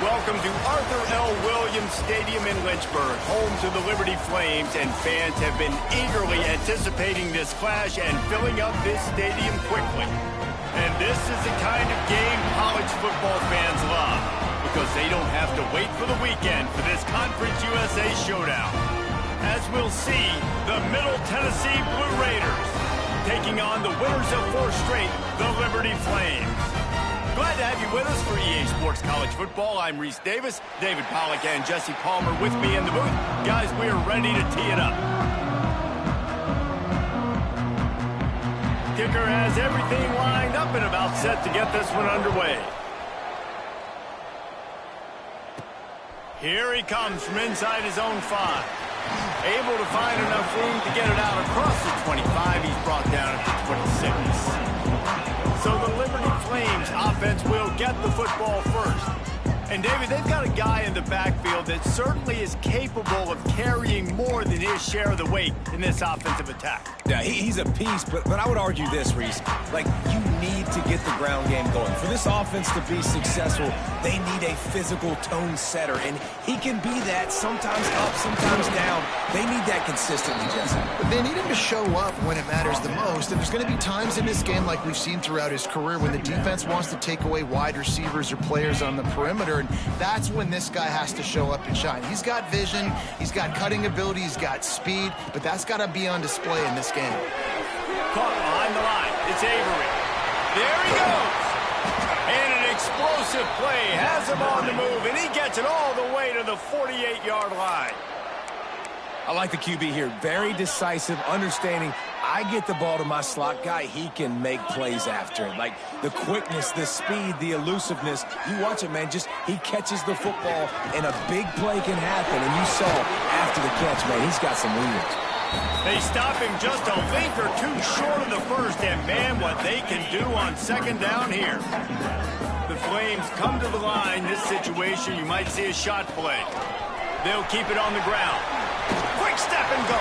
welcome to Arthur L. Williams Stadium in Lynchburg, home to the Liberty Flames, and fans have been eagerly anticipating this clash and filling up this stadium quickly. And this is the kind of game college football fans love, because they don't have to wait for the weekend for this Conference USA showdown. As we'll see, the Middle Tennessee Blue Raiders taking on the winners of 4 straight, the Liberty Flames. Glad to have you with us for EA Sports College Football. I'm Reese Davis, David Pollack, and Jesse Palmer with me in the booth. Guys, we are ready to tee it up. Kicker has everything lined up and about set to get this one underway. Here he comes from inside his own 5. Able to find enough room to get it out across the 25. He's brought down at the 26. So the Liberty Flames offense will get the football first. And, David, they've got a guy in the backfield that certainly is capable of carrying more than his share of the weight in this offensive attack. Yeah, he's a piece, but I would argue this, Reese. Like, you need to get the ground game going. For this offense to be successful, they need a physical tone setter, and he can be that, sometimes up, sometimes down. They need that consistently, Jesse. But they need him to show up when it matters the most, and there's going to be times in this game like we've seen throughout his career when the defense wants to take away wide receivers or players on the perimeter, and that's when this guy has to show up and shine. He's got vision, he's got cutting ability, he's got speed, but that's got to be on display in this game. Caught behind the line. It's Avery. There he goes. And an explosive play has him on the move, and he gets it all the way to the 48-yard line. I like the QB here. Very decisive, understanding I get the ball to my slot guy, he can make plays after it. Like the quickness, the speed, the elusiveness. You watch it, man, just he catches the football and a big play can happen. And you saw after the catch, man, he's got some wheels. They stop him just a link or two short of the first, and man, what they can do on second down here. The Flames come to the line. This situation, you might see a shot play. They'll keep it on the ground. Quick step and go.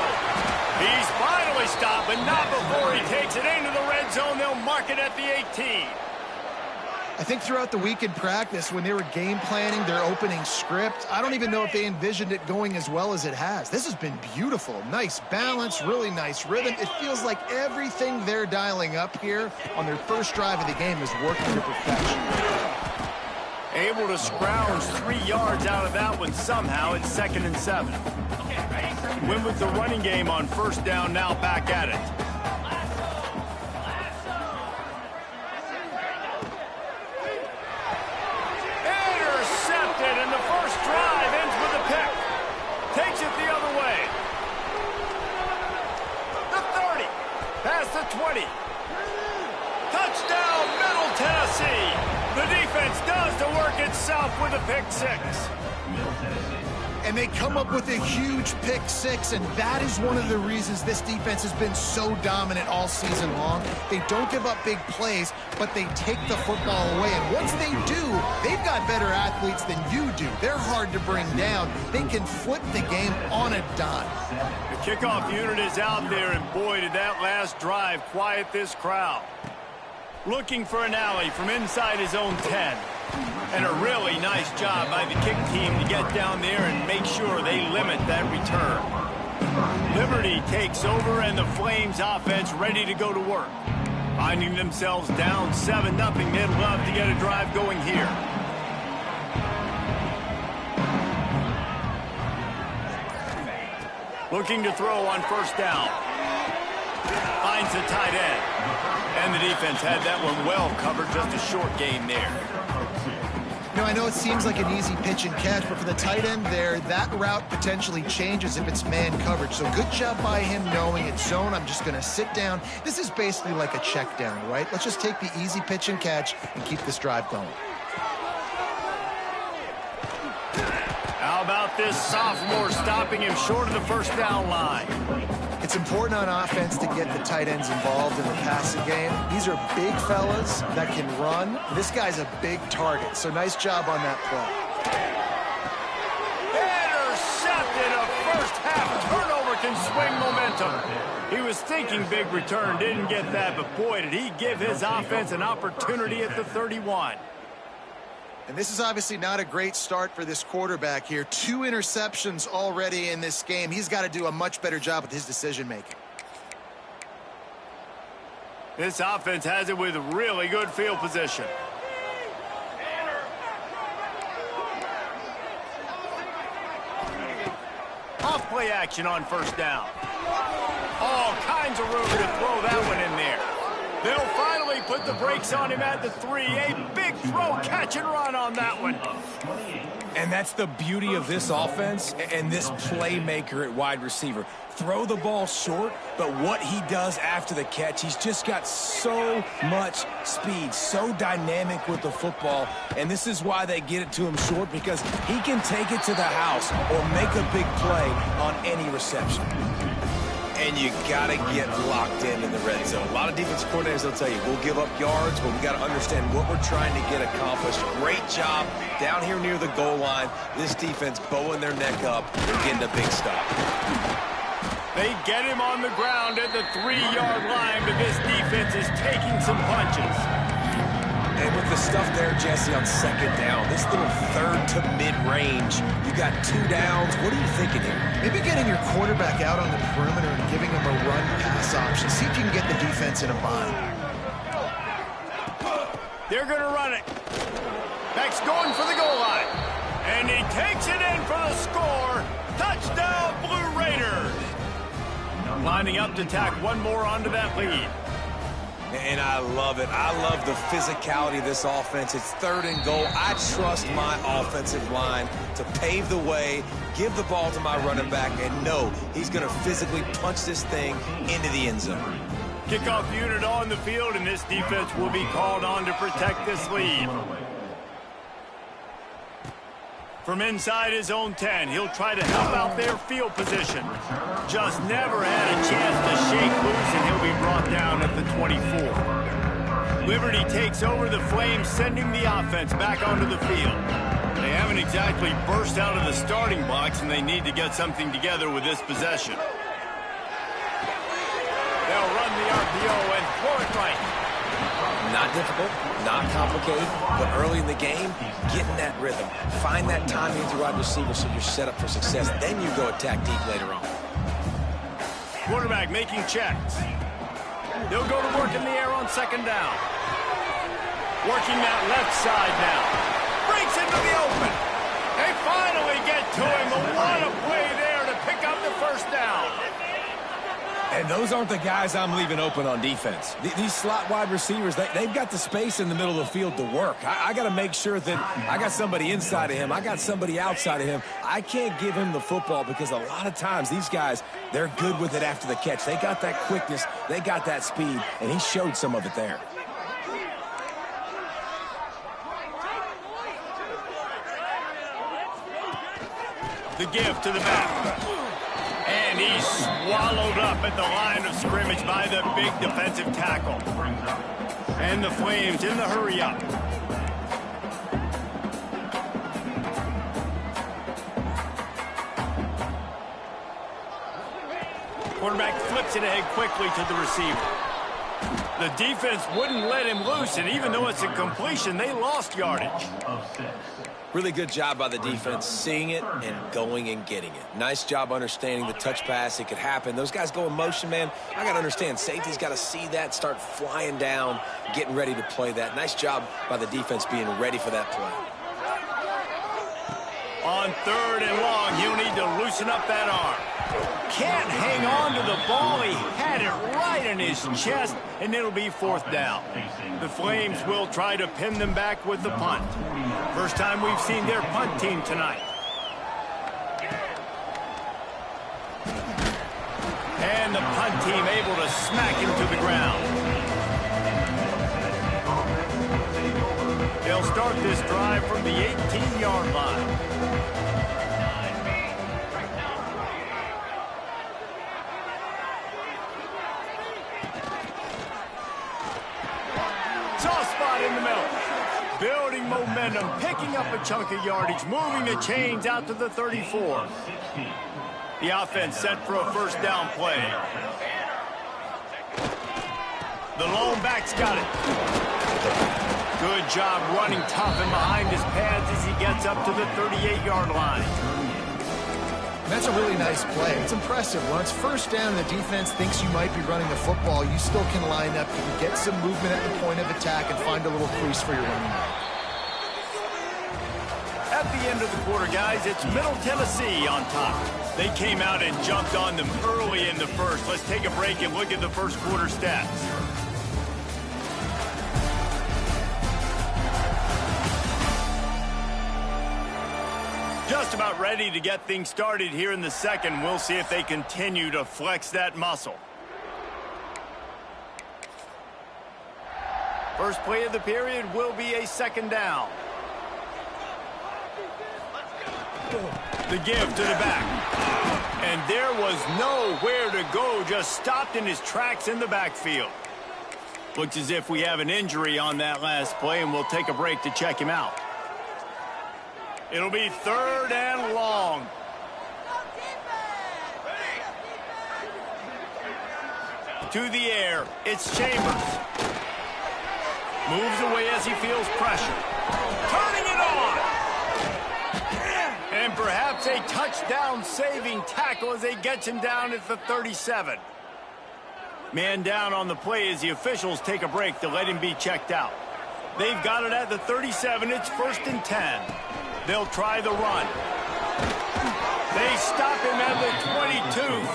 He's finally stopped, but not before he takes it into the red zone. They'll mark it at the 18. I think throughout the week in practice, when they were game planning their opening script, I don't even know if they envisioned it going as well as it has. This has been beautiful. Nice balance, really nice rhythm. It feels like everything they're dialing up here on their first drive of the game is working to perfection. Able to scrounge 3 yards out of that one somehow. It's 2nd and 7. Win with the running game on first down, now back at it. Intercepted, and the first drive ends with a pick. Takes it the other way. The 30, past the 20. Touchdown, Middle Tennessee. The defense does the work itself with a pick 6. And they come up with a huge pick 6, and that is one of the reasons this defense has been so dominant all season long. They don't give up big plays, but they take the football away. And once they do, they've got better athletes than you do. They're hard to bring down. They can flip the game on a dime. The kickoff unit is out there, and boy, did that last drive quiet this crowd. Looking for an alley from inside his own 10. And a really nice job by the kick team to get down there and make sure they limit that return. Liberty takes over, and the Flames offense ready to go to work. Finding themselves down 7-0, they'd love to get a drive going here. Looking to throw on first down. Finds the tight end. And the defense had that one well covered, just a short gain there. You know, I know it seems like an easy pitch and catch, but for the tight end there, that route potentially changes if it's man coverage. So good job by him knowing it's zone. I'm just going to sit down. This is basically like a check down, right? Let's just take the easy pitch and catch and keep this drive going. How about this sophomore stopping him short of the first down line? It's important on offense to get the tight ends involved in the passing game. These are big fellas that can run. This guy's a big target, so nice job on that play. Intercepted. A first half turnover can swing momentum. He was thinking big return, didn't get that, but boy, did he give his offense an opportunity at the 31. And this is obviously not a great start for this quarterback here. 2 interceptions already in this game. He's got to do a much better job with his decision-making. This offense has it with really good field position. Off play action on first down. All kinds of room to throw that one in there. They'll finally put the brakes on him at the 3. A big throw, catch and run on that one. And that's the beauty of this offense and this playmaker at wide receiver. Throw the ball short, but what he does after the catch, he's just got so much speed, so dynamic with the football, and this is why they get it to him short, because he can take it to the house or make a big play on any reception. And you got to get locked in the red zone. A lot of defensive coordinators will tell you, we'll give up yards, but we got to understand what we're trying to get accomplished. Great job down here near the goal line. This defense bowing their neck up and getting a big stop. They get him on the ground at the 3-yard line, but this defense is taking some punches. And with the stuff there, Jesse, on second down, this little third to mid-range, you got 2 downs. What are you thinking here? Maybe getting your quarterback out on the perimeter and giving him a run-pass option. See if you can get the defense in a bind. They're going to run it. Max going for the goal line. And he takes it in for the score. Touchdown, Blue Raiders. Lining up to tack one more onto that lead. And I love it. I love the physicality of this offense. It's 3rd and goal. I trust my offensive line to pave the way, give the ball to my running back, and know he's going to physically punch this thing into the end zone. Kickoff unit on the field, and this defense will be called on to protect this lead. From inside his own 10, he'll try to help out their field position. Just never had a chance to shake loose, and he'll be brought down at the 24. Liberty takes over the Flames, sending the offense back onto the field. They haven't exactly burst out of the starting blocks, and they need to get something together with this possession. They'll run the RPO and throw it right. Not difficult, not complicated, but early in the game, get in that rhythm. Find that timing with your wide receiver so you're set up for success. Then you go attack deep later on. Quarterback making checks. They'll go to work in the air on second down. Working that left side now. Breaks into the open. They finally get to him. What a play there to pick up the first down. And those aren't the guys I'm leaving open on defense. These slot wide receivers, they've got the space in the middle of the field to work. I got to make sure that I got somebody inside of him. I got somebody outside of him. I can't give him the football because a lot of times these guys, they're good with it after the catch. They got that quickness. They got that speed, and he showed some of it there. The give to the back. And he's swallowed up at the line of scrimmage by the big defensive tackle. And the Flames in the hurry-up. Quarterback flips it ahead quickly to the receiver. The defense wouldn't let him loose, and even though it's a completion, they lost yardage. Really good job by the defense, seeing it and going and getting it. Nice job understanding the touch pass. It could happen. Those guys go in motion, man. I got to understand, safety's got to see that, start flying down, getting ready to play that. Nice job by the defense being ready for that play. On 3rd and long, he'll need to loosen up that arm. Can't hang on to the ball. He had it right in his chest, and it'll be 4th down. The Flames will try to pin them back with the punt. First time we've seen their punt team tonight. And the punt team able to smack him to the ground. They'll start this drive from the 18-yard line. Soft spot in the middle. Building momentum, picking up a chunk of yardage, moving the chains out to the 34. The offense set for a first down play. The lone back's got it. Good job running tough and behind his pads as he gets up to the 38-yard line. That's a really nice play. It's impressive. When it's first down and the defense thinks you might be running the football, you still can line up. You can get some movement at the point of attack and find a little crease for your running back. At the end of the quarter, guys, it's Middle Tennessee on top. They came out and jumped on them early in the first. Let's take a break and look at the first quarter stats. Just about ready to get things started here in the second. We'll see if they continue to flex that muscle. First play of the period will be a second down. The give to the back. And there was nowhere to go, just stopped in his tracks in the backfield. Looks as if we have an injury on that last play, and we'll take a break to check him out. It'll be third and long. To the air, it's Chambers. Moves away as he feels pressure. Turning it on! And perhaps a touchdown-saving tackle as they get him down at the 37. Man down on the play as the officials take a break to let him be checked out. They've got it at the 37. It's 1st and 10. They'll try the run. They stop him at the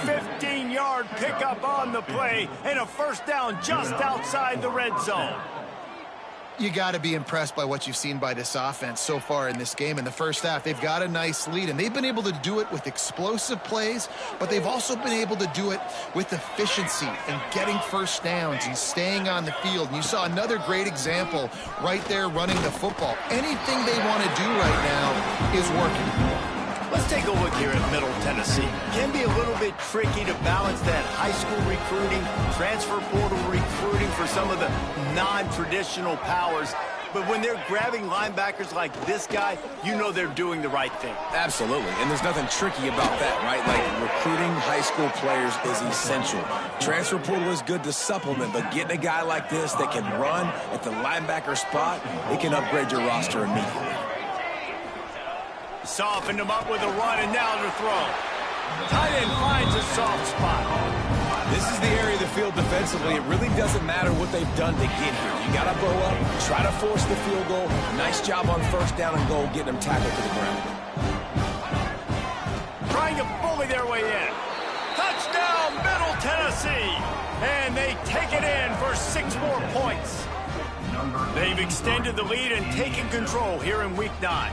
22. 15-yard pickup on the play and a first down just outside the red zone. You got to be impressed by what you've seen by this offense so far in this game. In the first half, they've got a nice lead, and they've been able to do it with explosive plays, but they've also been able to do it with efficiency and getting first downs and staying on the field. And you saw another great example right there running the football. Anything they want to do right now is working. Let's take a look here at Middle Tennessee. It can be a little bit tricky to balance that high school recruiting, transfer portal recruiting for some of the non-traditional powers. But when they're grabbing linebackers like this guy, you know they're doing the right thing. Absolutely, and there's nothing tricky about that, right? Like, recruiting high school players is essential. Transfer portal is good to supplement, but getting a guy like this that can run at the linebacker spot, it can upgrade your roster immediately. Softened him up with a run, and now to throw. Tight end finds a soft spot. This is the area of the field defensively. It really doesn't matter what they've done to get here. You got to bow up, try to force the field goal. Nice job on first down and goal, getting them tackled to the ground. Trying to bully their way in. Touchdown, Middle Tennessee. And they take it in for 6 more points. They've extended the lead and taken control here in Week 9.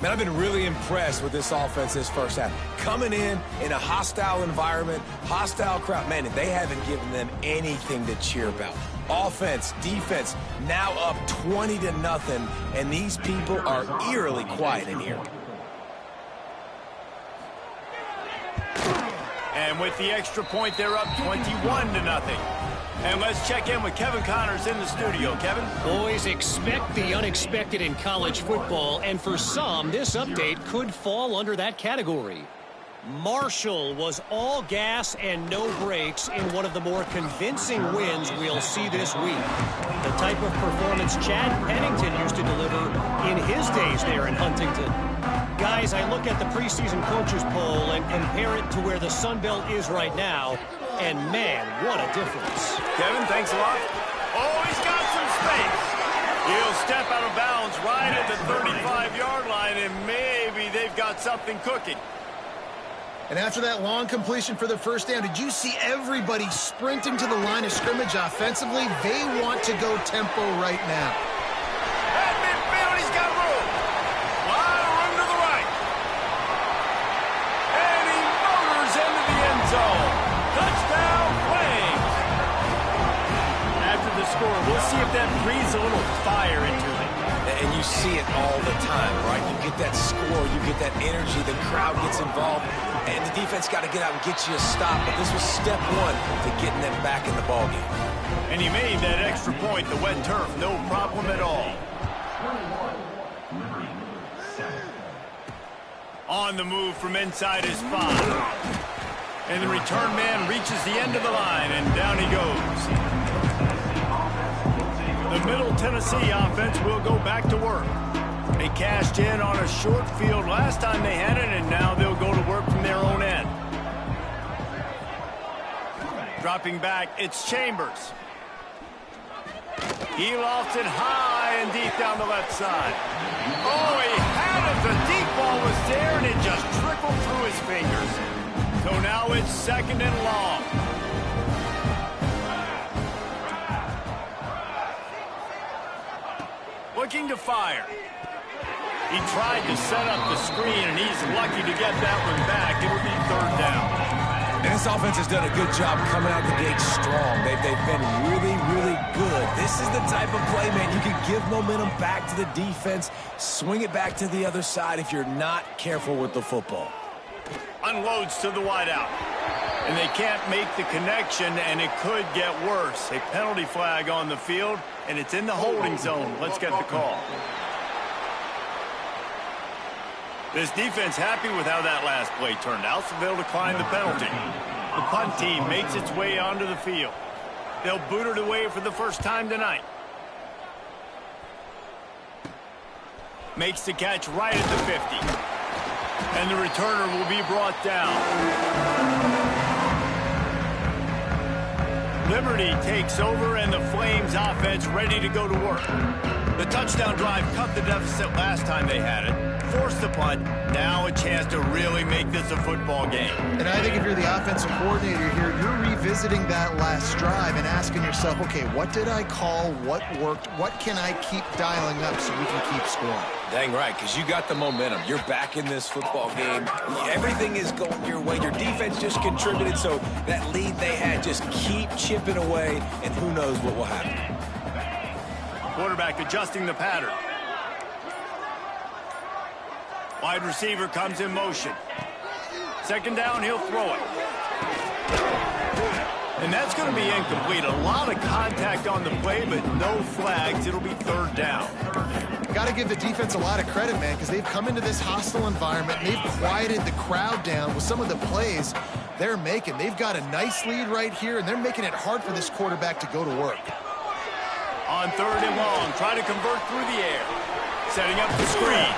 Man, I've been really impressed with this offense this first half. Coming in a hostile environment, hostile crowd, man, they haven't given them anything to cheer about. Offense, defense, now up 20-0, and these people are eerily quiet in here. And with the extra point, they're up 21-0. And let's check in with Kevin Connors in the studio. Kevin? Boys, expect the unexpected in college football, and for some, this update could fall under that category. Marshall was all gas and no brakes in one of the more convincing wins we'll see this week. The type of performance Chad Pennington used to deliver in his days there in Huntington. Guys, I look at the preseason coaches poll and compare it to where the Sun Belt is right now, and man, what a difference. Kevin, thanks a lot. Oh, he's got some space. He'll step out of bounds right at the 35-yard line, and maybe they've got something cooking. And after that long completion for the first down, did you see everybody sprinting to the line of scrimmage offensively? They want to go tempo right now. At midfield, he's got room. A lot of room to the right. And he motors into the end zone. Touchdown, Flames. After the score, we'll see if that breathes a little fire into it. And you see it all the time, right? You get that score, you get that energy, the crowd gets involved, and the defense got to get out and get you a stop. But this was step one to getting them back in the ballgame. And he made that extra point, the wet turf, no problem at all. On the move from inside his 5. And the return man reaches the end of the line, and down he goes. The Middle Tennessee offense will go back to work. They cashed in on a short field last time they had it, and now they'll go to work from their own end. Dropping back, it's Chambers. He lofts it high and deep down the left side. Oh, he had it. The deep ball was there, and it just trickled through his fingers. So now it's 2nd and long. Looking to fire. He tried to set up the screen, and he's lucky to get that one back. It'll be 3rd down. And this offense has done a good job coming out the gate strong. They've been really, really good. This is the type of play, man. You can give momentum back to the defense, swing it back to the other side if you're not careful with the football. Unloads to the wideout. And they can't make the connection, and it could get worse. A penalty flag on the field, and it's in the holding zone. Let's get the call. This defense happy with how that last play turned out, so they'll decline the penalty. The punt team makes its way onto the field. They'll boot it away for the first time tonight. Makes the catch right at the 50. And the returner will be brought down. Liberty takes over, and the Flames offense ready to go to work. The touchdown drive cut the deficit last time they had it. Forced the punt. Now a chance to really make this a football game. And I think if you're the offensive coordinator here, you're revisiting that last drive and asking yourself, okay, what did I call? What worked? What can I keep dialing up so we can keep scoring? Dang right, because you got the momentum. You're back in this football game. Everything is going your way. Your defense just contributed, so that lead they had, just keep chipping away, and who knows what will happen. Quarterback adjusting the pattern. Wide receiver comes in motion. 2nd down, he'll throw it. And that's going to be incomplete. A lot of contact on the play, but no flags. It'll be 3rd down. Got to give the defense a lot of credit, man, because they've come into this hostile environment, and they've quieted the crowd down with some of the plays they're making. They've got a nice lead right here, and they're making it hard for this quarterback to go to work. On 3rd and long, try to convert through the air. Setting up the screen.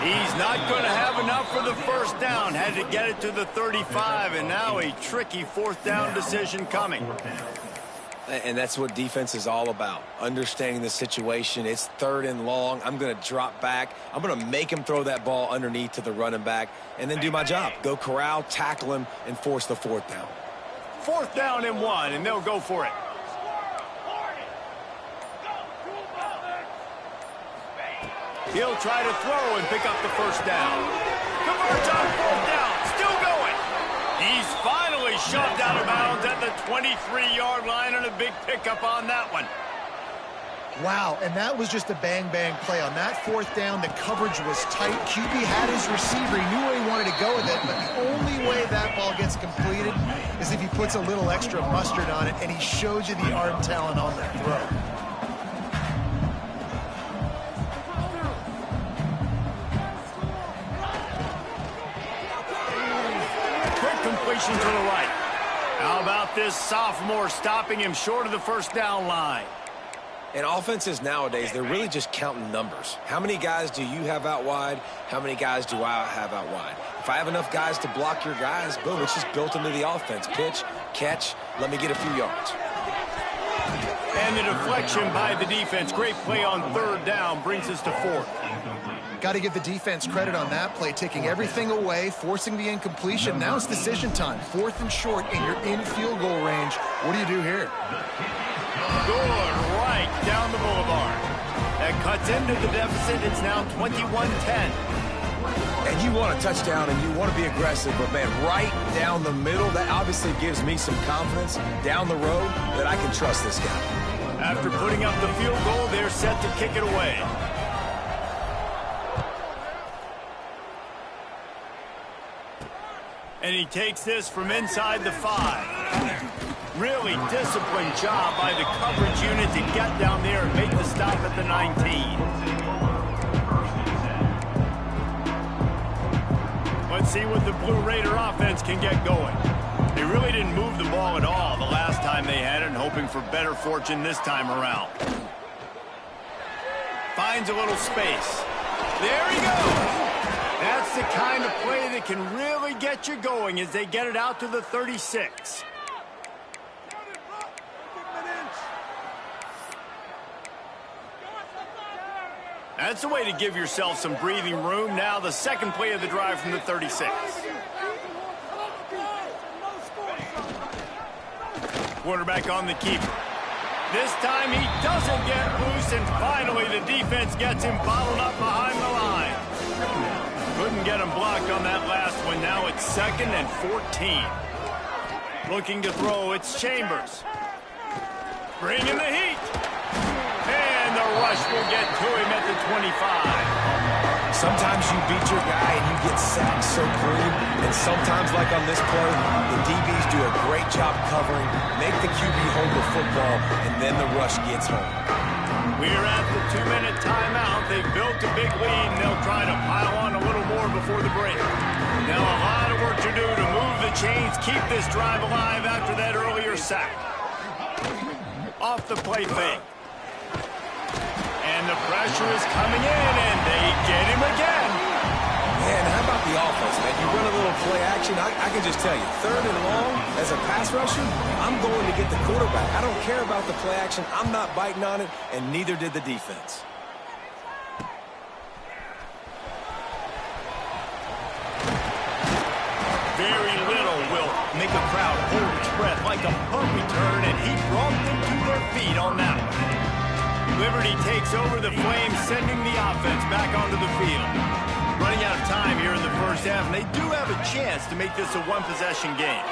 He's not going to have enough for the 1st down. Had to get it to the 35, and now a tricky 4th down decision coming. And that's what defense is all about, understanding the situation. It's 3rd and long. I'm going to drop back. I'm going to make him throw that ball underneath to the running back and then do my job. Go corral, tackle him, and force the 4th down. 4th down and 1, and they'll go for it. He'll try to throw and pick up the 1st down. Converts on 4th down. Still going. He's finally shoved out of bounds at the 23-yard line, and a big pickup on that one. Wow, and that was just a bang-bang play. On that 4th down, the coverage was tight. QB had his receiver. He knew where he wanted to go with it, but the only way that ball gets completed is if he puts a little extra mustard on it, and he shows you the arm talent on that throw. Completion to the right. How about this sophomore stopping him short of the 1st down line? And offenses nowadays, they're really just counting numbers. How many guys do you have out wide? How many guys do I have out wide? If I have enough guys to block your guys, boom, it's just built into the offense. Pitch, catch, let me get a few yards. And the deflection by the defense. Great play on 3rd down brings us to 4th. Got to give the defense credit on that play, taking everything away, forcing the incompletion. Now it's decision time. 4th and short, and you're in field goal range. What do you do here? Good right down the boulevard. That cuts into the deficit. It's now 21-10. And you want a touchdown, and you want to be aggressive, but, man, right down the middle, that obviously gives me some confidence down the road that I can trust this guy. After putting up the field goal, they're set to kick it away. And he takes this from inside the 5. Really disciplined job by the coverage unit to get down there and make the stop at the 19. Let's see what the Blue Raider offense can get going. They really didn't move the ball at all the last time they had it, and hoping for better fortune this time around. Finds a little space. There he goes. That's the kind of play that can really get you going as they get it out to the 36. That's the way to give yourself some breathing room. Now the second play of the drive from the 36. Quarterback on the keeper. This time he doesn't get loose, and finally the defense gets him bottled up behind the line. Couldn't get him blocked on that last one. Now it's 2nd and 14. Looking to throw, it's Chambers. Bringing the heat. And the rush will get to him at the 25. Sometimes you beat your guy and you get sacked so clean, and sometimes, like on this play, the DBs do a great job covering, make the QB hold the football, and then the rush gets home. We're at the 2-minute timeout. They've built a big lead, and they'll try to pile on a little more before the break. Now a lot of work to do to move the chains, keep this drive alive after that earlier sack. Off the play fake. And the pressure is coming in, and they get him again. Man, how about the offense, man? You run a little play action. I can just tell you, 3rd and long, as a pass rusher, I'm going to get the quarterback. I don't care about the play action. I'm not biting on it, and neither did the defense. Very little will make a crowd hold its breath like a punt return, and he brought them to their feet on that one. Liberty takes over the Flames, sending the offense back onto the field. Running out of time here in the first half, and they do have a chance to make this a one-possession game.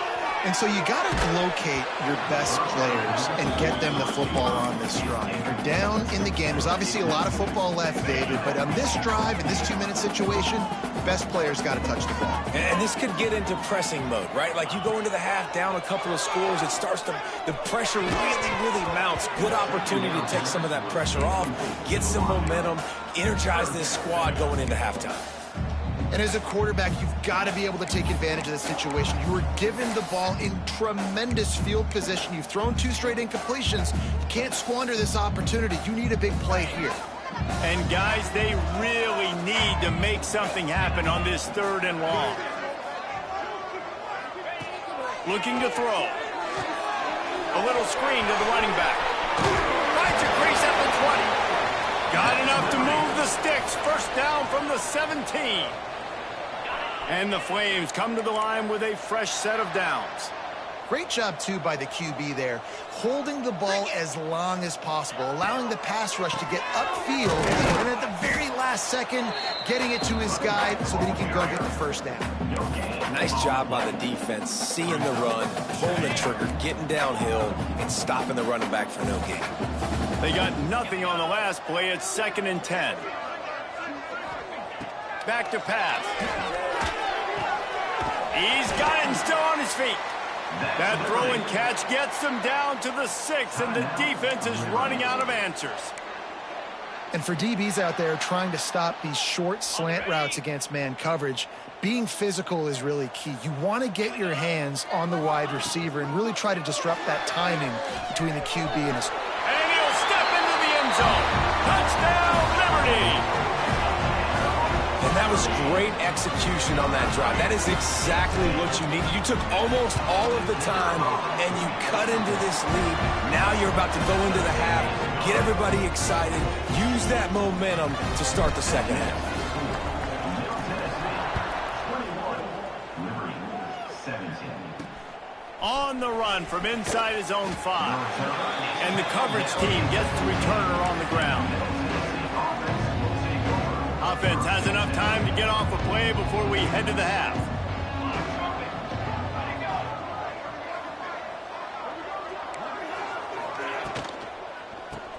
And so you got to locate your best players and get them the football on this drive. You're down in the game. There's obviously a lot of football left, David, but on this drive, in this 2-minute situation, best players got to touch the ball. And this could get into pressing mode, right? Like you go into the half down a couple of scores, it starts to, the pressure really mounts. Good opportunity to take some of that pressure off, get some momentum, energize this squad going into halftime. And as a quarterback, you've got to be able to take advantage of the situation. You were given the ball in tremendous field position. You've thrown 2 straight incompletions. You can't squander this opportunity. You need a big play here. And guys, they really need to make something happen on this 3rd and long. Looking to throw. A little screen to the running back. Finds a crease at the 20. Got enough to move the sticks. First down from the 17. And the Flames come to the line with a fresh set of downs. Great job, too, by the QB there, holding the ball as long as possible, allowing the pass rush to get upfield, and at the very last second, getting it to his guy so that he can go get the first down. Nice job by the defense, seeing the run, pulling the trigger, getting downhill, and stopping the running back for no gain. They got nothing on the last play. It's 2nd and 10. Back to pass. He's got it and still on his feet. That throw and catch gets them down to the 6, and the defense is running out of answers. And for DBs out there trying to stop these short slant routes against man coverage, being physical is really key. You want to get your hands on the wide receiver and really try to disrupt that timing between the QB and his... And he'll step into the end zone. Touchdown, Liberty! And that was great execution on that drive. That is exactly what you need. You took almost all of the time, and you cut into this lead. Now you're about to go into the half, get everybody excited, use that momentum to start the second half. On the run from inside his own 5. And the coverage team gets the returner on the ground. Offense has enough time to get off a play before we head to the half.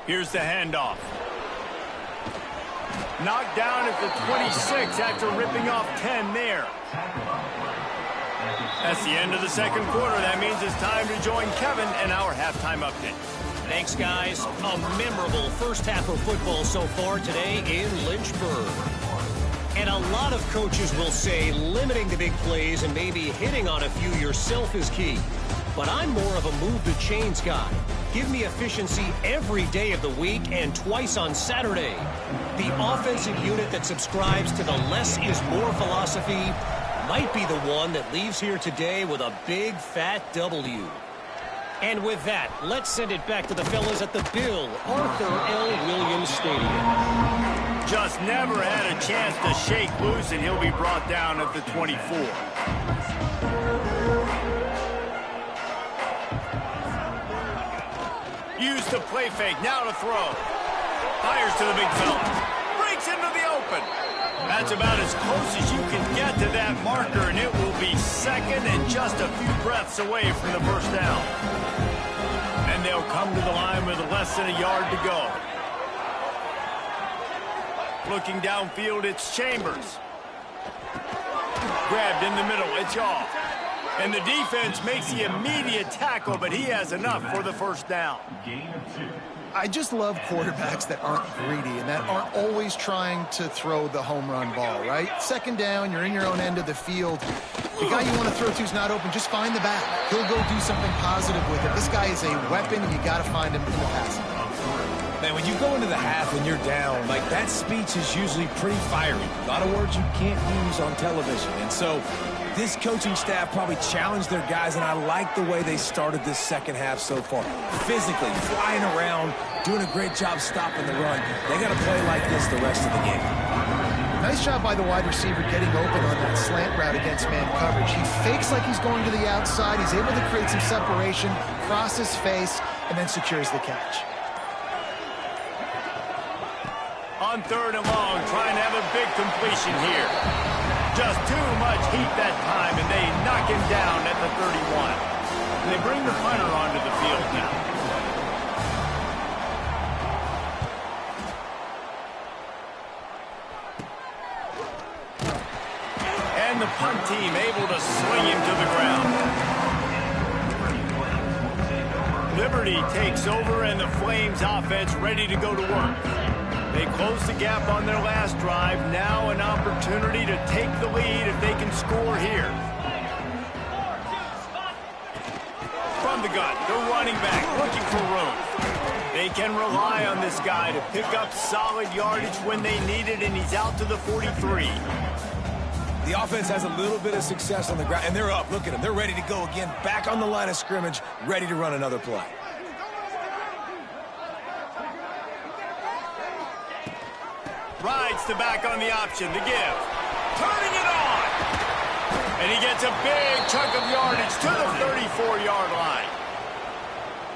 Here's the handoff. Knocked down at the 26 after ripping off 10 there. That's the end of the second quarter. That means it's time to join Kevin and our halftime update. Thanks, guys. A memorable first half of football so far today in Lynchburg. And a lot of coaches will say limiting the big plays and maybe hitting on a few yourself is key. but I'm more of a move the chains guy. Give me efficiency every day of the week and twice on Saturday. The offensive unit that subscribes to the less is more philosophy might be the one that leaves here today with a big fat W. And with that, let's send it back to the fellas at the Bill Arthur L. Williams Stadium. Just never had a chance to shake loose, and he'll be brought down at the 24. Use the play fake, now to throw. Fires to the big fella. Breaks into the open. That's about as close as you can get to that marker, and it will be second and just a few breaths away from the first down. And they'll come to the line with less than a yard to go. Looking downfield, it's Chambers. Grabbed in the middle, it's off. And the defense makes the immediate tackle, but he has enough for the first down. I just love quarterbacks that aren't greedy and that aren't always trying to throw the home run ball, right? Second down, you're in your own end of the field. The guy you want to throw to is not open. Just find the back. He'll go do something positive with it. This guy is a weapon, and you got to find him in the passing. Man, when you go into the half and you're down, like, that speech is usually pretty fiery. A lot of words you can't use on television. And so this coaching staff probably challenged their guys, and I like the way they started this second half so far. Physically, flying around, doing a great job stopping the run. They got to play like this the rest of the game. Nice job by the wide receiver getting open on that slant route against man coverage. He fakes like he's going to the outside. He's able to create some separation, cross his face, and then secures the catch. On third and long, trying to have a big completion here. Just too much heat that time, and they knock him down at the 31. They bring the punter onto the field now. And the punt team able to swing him to the ground. Liberty takes over, and the Flames offense ready to go to work. They close the gap on their last drive. Now an opportunity to take the lead if they can score here. From the gun, the running back looking for room. They can rely on this guy to pick up solid yardage when they need it, and he's out to the 43. The offense has a little bit of success on the ground, and they're up. Look at them. They're ready to go again, back on the line of scrimmage, ready to run another play. Rides the back on the option, the give. Turning it on. And he gets a big chunk of yardage to the 34-yard line.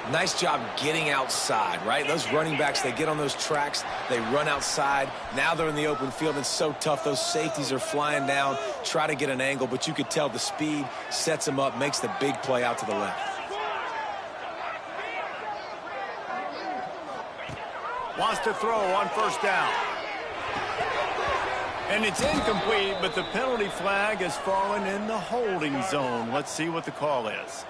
Nice job getting outside, right? Those running backs, they get on those tracks, they run outside. Now they're in the open field. It's so tough. Those safeties are flying down, try to get an angle, but you could tell the speed sets them up, makes the big play out to the left. Wants to throw on first down. And it's incomplete, but the penalty flag has fallen in the holding zone. Let's see what the call is.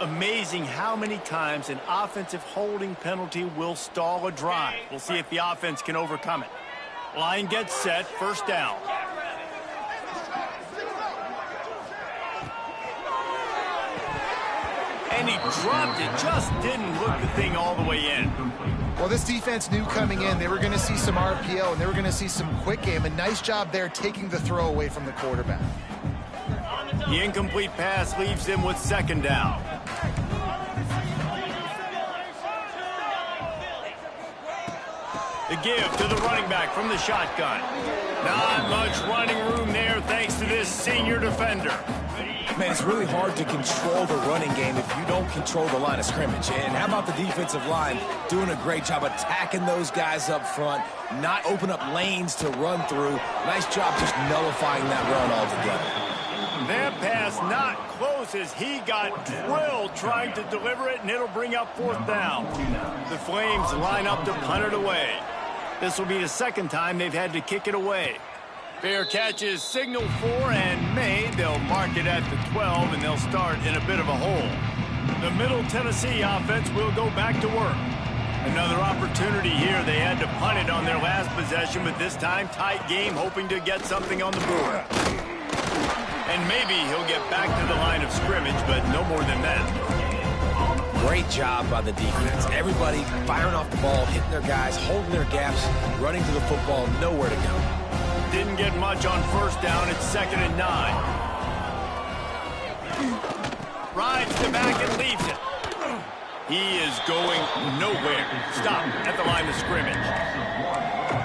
Amazing how many times an offensive holding penalty will stall a drive. We'll see if the offense can overcome it. Line gets set, first down. And he dropped it, just didn't hook the thing all the way in. Well, this defense knew coming in they were going to see some RPO and they were going to see some quick game. A nice job there taking the throw away from the quarterback. The incomplete pass leaves them with second down. The give to the running back from the shotgun. Not much running room there thanks to this senior defender. Man, it's really hard to control the running game if you don't control the line of scrimmage. And how about the defensive line doing a great job attacking those guys up front, not open up lanes to run through. Nice job just nullifying that run altogether. That pass not close as he got drilled trying to deliver it, and it'll bring up fourth down. The Flames line up to punt it away. This will be the second time they've had to kick it away. Fair catch is signaled for and made. They'll mark it at the 12, and they'll start in a bit of a hole. The Middle Tennessee offense will go back to work. Another opportunity here. They had to punt it on their last possession, but this time tight game, hoping to get something on the board. And maybe he'll get back to the line of scrimmage, but no more than that. Great job by the defense. Everybody firing off the ball, hitting their guys, holding their gaps, running to the football, nowhere to go. Didn't get much on first down. It's 2nd and 9. Rides the back and leaves it. He is going nowhere. Stop at the line of scrimmage.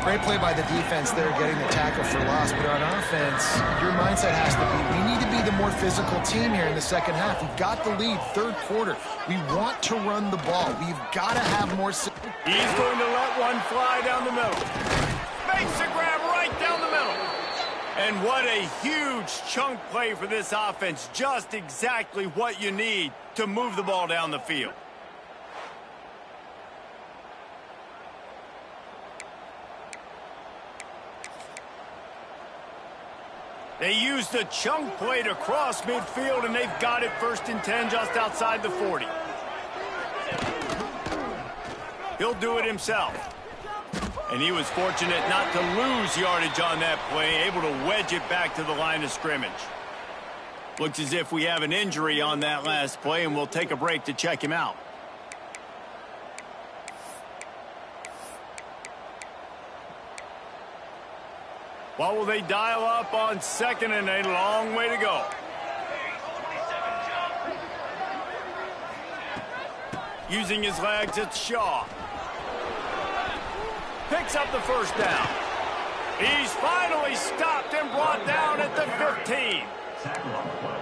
Great play by the defense there, getting the tackle for loss. But on offense, your mindset has to be, we need to be the more physical team here in the second half. We've got the lead, third quarter. We want to run the ball. We've got to have more. He's going to let one fly down the middle. Makes the grab right down the middle. And what a huge chunk play for this offense. Just exactly what you need to move the ball down the field. They used the chunk play to cross midfield, and they've got it 1st and 10 just outside the 40. He'll do it himself. And he was fortunate not to lose yardage on that play, able to wedge it back to the line of scrimmage. Looks as if we have an injury on that last play, and we'll take a break to check him out. What will they dial up on 2nd and a long way to go? Using his legs, it's Shaw. Picks up the first down. He's finally stopped and brought down at the 15.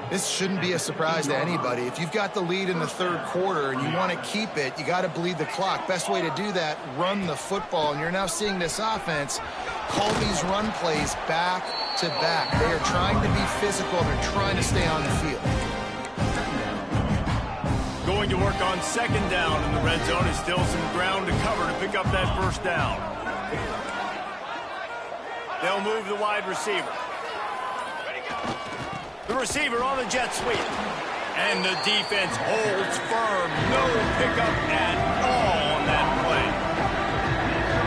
This shouldn't be a surprise to anybody. If you've got the lead in the third quarter and you want to keep it, you got to bleed the clock. Best way to do that, run the football. And you're now seeing this offense call these run plays back to back. They are trying to be physical. They're trying to stay on the field. Going to work on 2nd down in the red zone. Is still some ground to cover to pick up that first down. They'll move the wide receiver. The receiver on the jet sweep. And the defense holds firm. No pickup at all on that play.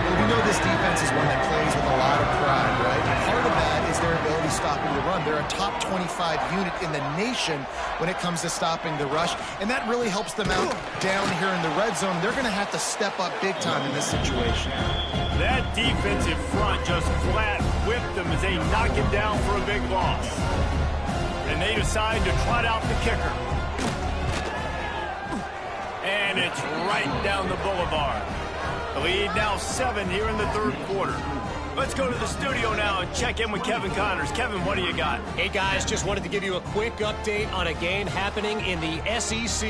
Well, we know this defense is one that plays with a lot of pride, right? Part of that is their ability stopping the run. They're a top 25 unit in the nation when it comes to stopping the rush. And that really helps them out down here in the red zone. They're going to have to step up big time in this situation. That defensive front just flat whipped them as they knock him down for a big loss. And they decide to trot out the kicker. And it's right down the boulevard. The lead now 7 here in the third quarter. Let's go to the studio now and check in with Kevin Connors. Kevin, what do you got? Hey, guys, just wanted to give you a quick update on a game happening in the SEC.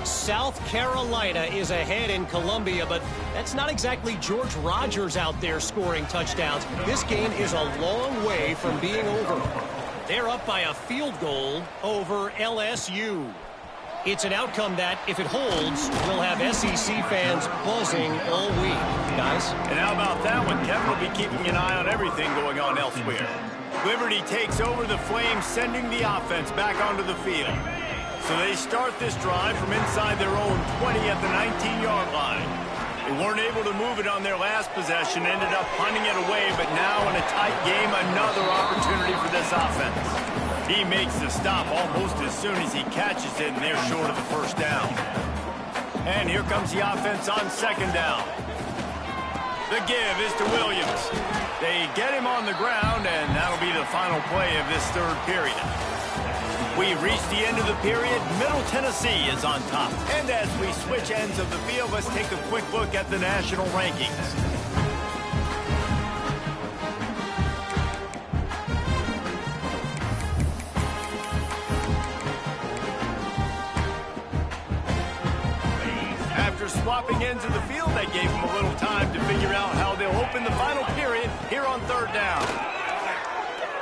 South Carolina is ahead in Columbia, but that's not exactly George Rogers out there scoring touchdowns. This game is a long way from being over. They're up by a field goal over LSU. It's an outcome that, if it holds, will have SEC fans buzzing all week. Guys? And how about that one? Kevin will be keeping an eye on everything going on elsewhere. Liberty takes over the Flames, sending the offense back onto the field. So they start this drive from inside their own 20 at the 19-yard line. They weren't able to move it on their last possession, ended up punting it away, but now in a tight game, another opportunity for this offense. He makes the stop almost as soon as he catches it, and they're short of the first down. And here comes the offense on 2nd down. The give is to Williams. They get him on the ground, and that'll be the final play of this third period. We've reached the end of the period. Middle Tennessee is on top. And as we switch ends of the field, let's take a quick look at the national rankings. After swapping ends of the field, that gave them a little time to figure out how they'll open the final period here on 3rd down.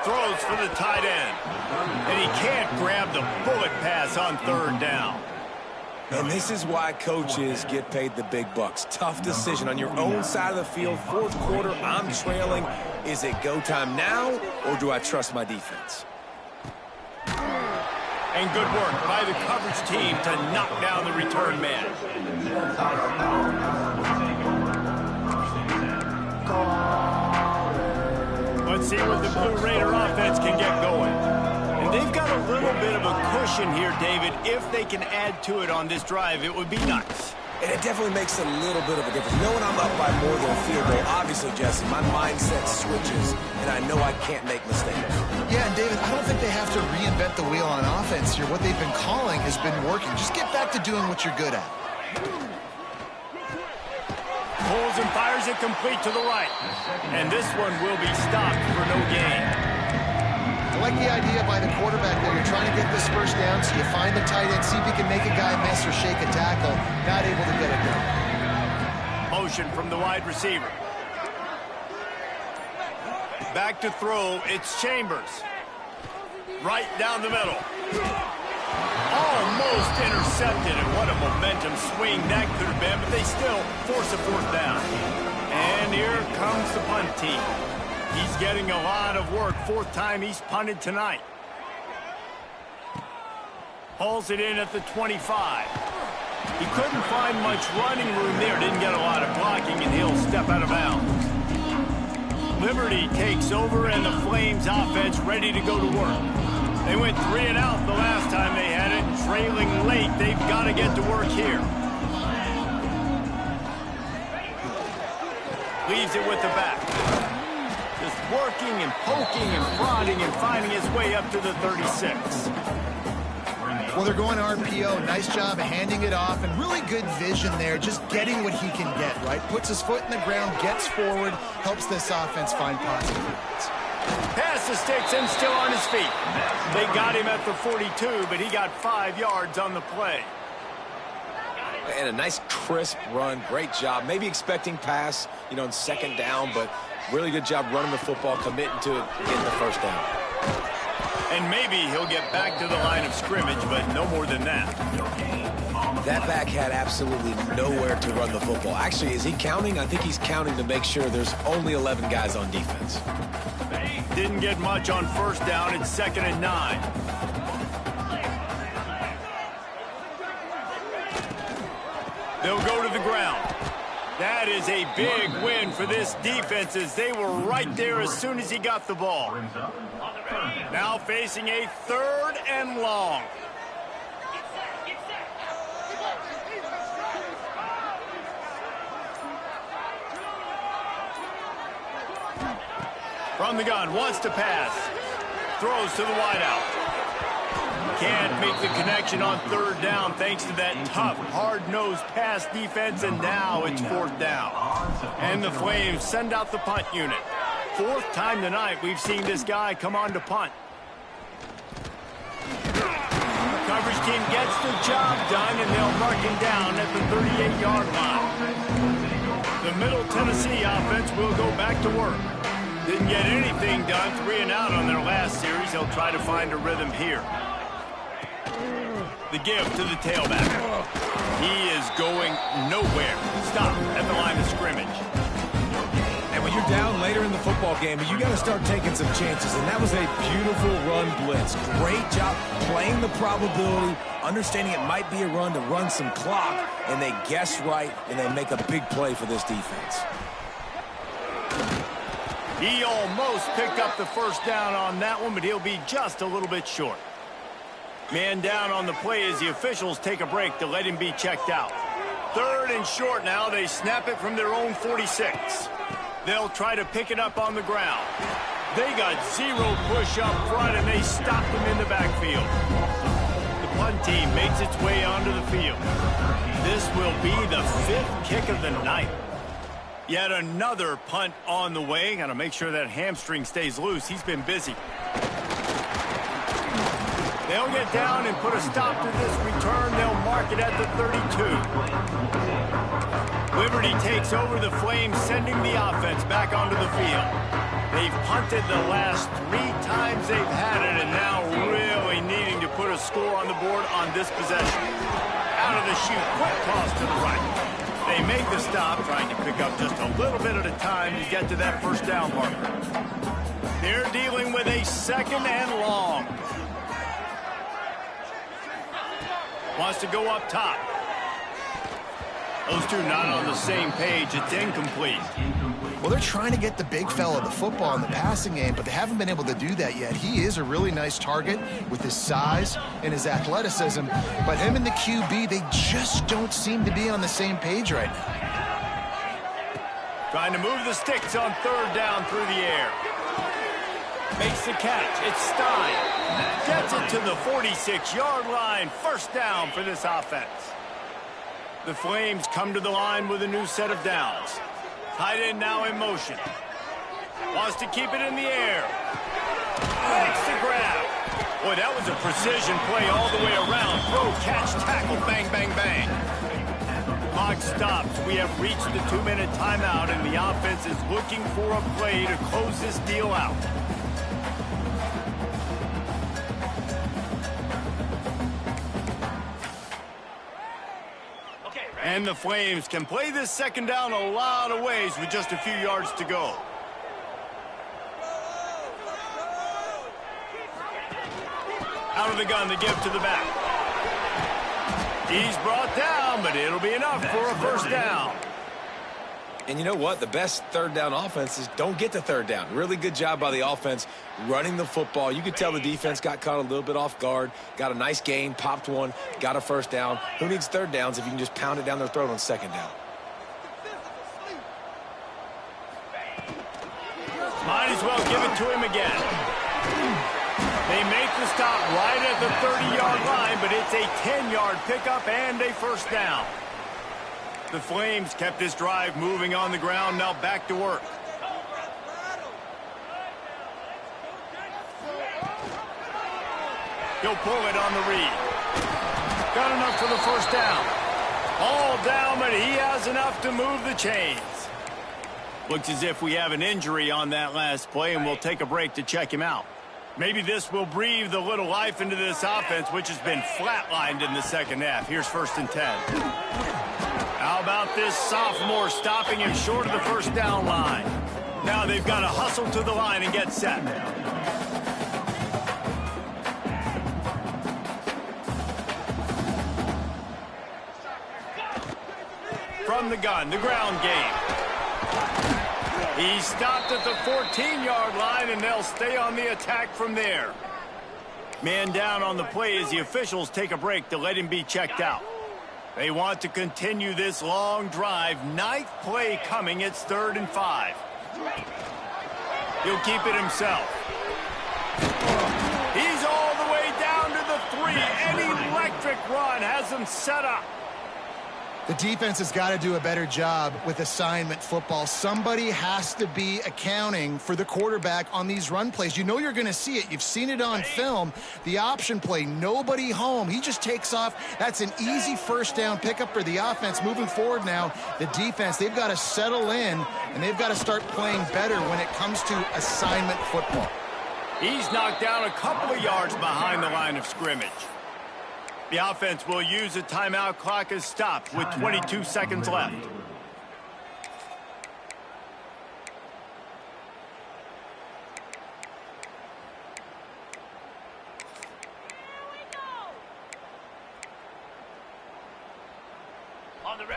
Throws for the tight end. And he can't grab the bullet pass on 3rd down. And this is why coaches get paid the big bucks. Tough decision on your own side of the field. 4th quarter, I'm trailing. Is it go time now, or do I trust my defense? And good work by the coverage team to knock down the return man. see what the Blue Raider offense can get going. And they've got a little bit of a cushion here, David. If they can add to it on this drive, it would be nice. And it definitely makes a little bit of a difference. Knowing I'm up by more than a field goal, obviously, Jesse, my mindset switches, and I know I can't make mistakes. Yeah, and David, I don't think they have to reinvent the wheel on offense here. What they've been calling has been working. Just get back to doing what you're good at. Pulls and fires it complete to the right. And this one will be stopped for no gain. I like the idea by the quarterback that you're trying to get this first down, so you find the tight end, see if you can make a guy miss or shake a tackle. Not able to get it done. Motion from the wide receiver. Back to throw, it's Chambers. Right down the middle. Almost intercepted, and what a momentum swing that could have been, but they still force a fourth down. And here comes the punt team. He's getting a lot of work. Fourth time he's punted tonight. Hauls it in at the 25. He couldn't find much running room there. Didn't get a lot of blocking, and he'll step out of bounds. Liberty takes over, and the Flames offense ready to go to work. They went 3 and out the last time they had it. Trailing late, they've got to get to work here. Leaves it with the back. Just working and poking and prodding and finding his way up to the 36. Well, they're going RPO. Nice job of handing it off, and really good vision there, just getting what he can get, right? Puts his foot in the ground, gets forward, helps this offense find positive points. Pass the sticks and still on his feet. They got him at the 42, but he got 5 yards on the play. And a nice crisp run. Great job. Maybe expecting pass, in second down, but really good job running the football, committing to it, getting the first down. And maybe he'll get back to the line of scrimmage, but no more than that. That back had absolutely nowhere to run the football. Actually, is he counting? I think he's counting to make sure there's only 11 guys on defense. Didn't get much on first down. It's 2nd and 9. They'll go to the ground. That is a big win for this defense, as they were right there as soon as he got the ball. Now facing a 3rd and long. From the gun, wants to pass. Throws to the wideout. Can't make the connection on 3rd down thanks to that tough, hard-nosed pass defense, and now it's 4th down. And the Flames send out the punt unit. 4th time tonight we've seen this guy come on to punt. Coverage team gets the job done, and they'll mark him down at the 38-yard line. The Middle Tennessee offense will go back to work. Didn't get anything done, 3 and out on their last series. They'll try to find a rhythm here. The give to the tailback. He is going nowhere. Stop at the line of scrimmage. And when you're down later in the football game, you got to start taking some chances. And that was a beautiful run blitz. Great job playing the probability, understanding it might be a run to run some clock, and they guess right, and they make a big play for this defense. He almost picked up the first down on that one, but he'll be just a little bit short. Man down on the play as the officials take a break to let him be checked out. 3rd and short now. They snap it from their own 46. They'll try to pick it up on the ground. They got 0 push up front, and they stopped him in the backfield. The punt team makes its way onto the field. This will be the 5th kick of the night. Yet another punt on the way. Got to make sure that hamstring stays loose. He's been busy. They'll get down and put a stop to this return. They'll mark it at the 32. Liberty takes over the Flames, sending the offense back onto the field. They've punted the last 3 times they've had it, and now really needing to put a score on the board on this possession. Out of the chute, quick toss to the right. They make the stop, trying to pick up just a little bit at a time to get to that first down marker. They're dealing with a 2nd and long. Wants to go up top. Those two not on the same page. It's incomplete. Well, they're trying to get the big fella the football in the passing game, but they haven't been able to do that yet. He is a really nice target with his size and his athleticism, but him and the QB, they just don't seem to be on the same page right now. Trying to move the sticks on third down through the air. Makes the catch. It's Stein. Gets it to the 46-yard line. First down for this offense. The Flames come to the line with a new set of downs. Tight end now in motion. Wants to keep it in the air. Makes the grab. Boy, that was a precision play all the way around. Throw, catch, tackle, bang, bang, bang. Clock stops. We have reached the 2-minute timeout, and the offense is looking for a play to close this deal out. And the Flames can play this second down a lot of ways with just a few yards to go. Out of the gun, the give to the back. He's brought down, but it'll be enough for a first down. And you know what? The best third down offenses don't get to third down. Really good job by the offense running the football. You could tell the defense got caught a little bit off guard, got a nice gain, popped one, got a first down. Who needs third downs if you can just pound it down their throat on second down? Might as well give it to him again. They make the stop right at the 30-yard line, but it's a 10-yard pickup and a first down. The Flames kept this drive moving on the ground, now back to work. He'll pull it on the read. Got enough for the first down. All down, but he has enough to move the chains. Looks as if we have an injury on that last play, and we'll take a break to check him out. Maybe this will breathe a little life into this offense, which has been flatlined in the second half. Here's 1st and 10. How about this sophomore stopping him short of the first down line? Now they've got to hustle to the line and get set. From the gun, the ground game. He stopped at the 14-yard line, and they'll stay on the attack from there. Man down on the play as the officials take a break to let him be checked out. They want to continue this long drive. 9th play coming. It's 3rd and 5. He'll keep it himself. He's all the way down to the 3. An electric run has him set up. The defense has got to do a better job with assignment football. Somebody has to be accounting for the quarterback on these run plays. You know you're going to see it. You've seen it on film. The option play, nobody home. He just takes off. That's an easy first down pickup for the offense. Moving forward now, the defense, they've got to settle in, and they've got to start playing better when it comes to assignment football. He's knocked down a couple of yards behind the line of scrimmage. The offense will use a timeout. Clock is stopped with 22 seconds left.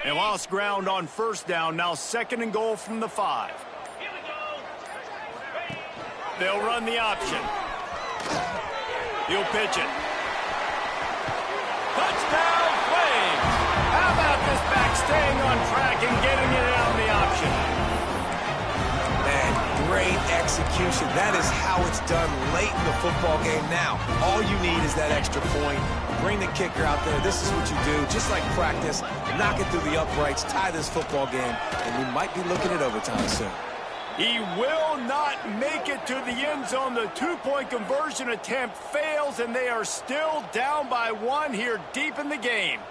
They lost ground on first down. Now 2nd and goal from the 5. They'll run the option. He'll pitch it. Touchdown, Flames! How about this back staying on track and getting it on the option? Man, great execution. That is how it's done late in the football game. Now, all you need is that extra point. Bring the kicker out there. This is what you do. Just like practice, knock it through the uprights, tie this football game, and we might be looking at overtime soon. He will not make it to the end zone. The 2-point conversion attempt fails, and they are still down by 1 here deep in the game.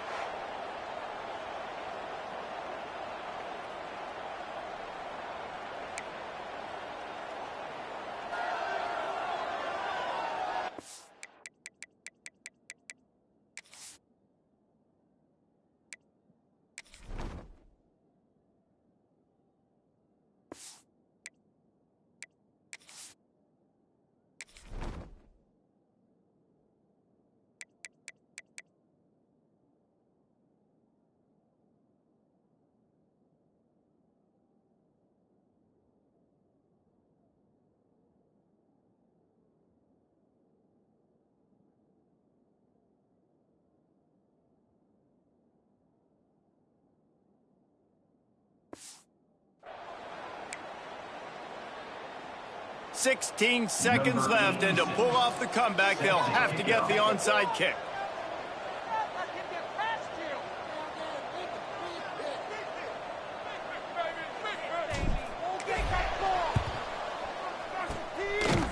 16 seconds left, and to pull off the comeback, they'll have to get the onside kick.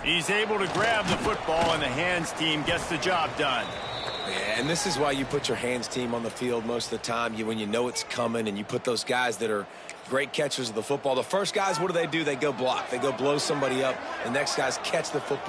He's able to grab the football, and the hands team gets the job done. Yeah, and this is why you put your hands team on the field most of the time. When you know it's coming, and you put those guys that are great catchers of the football. The first guys, what do? They go block. They go blow somebody up. The next guys catch the football.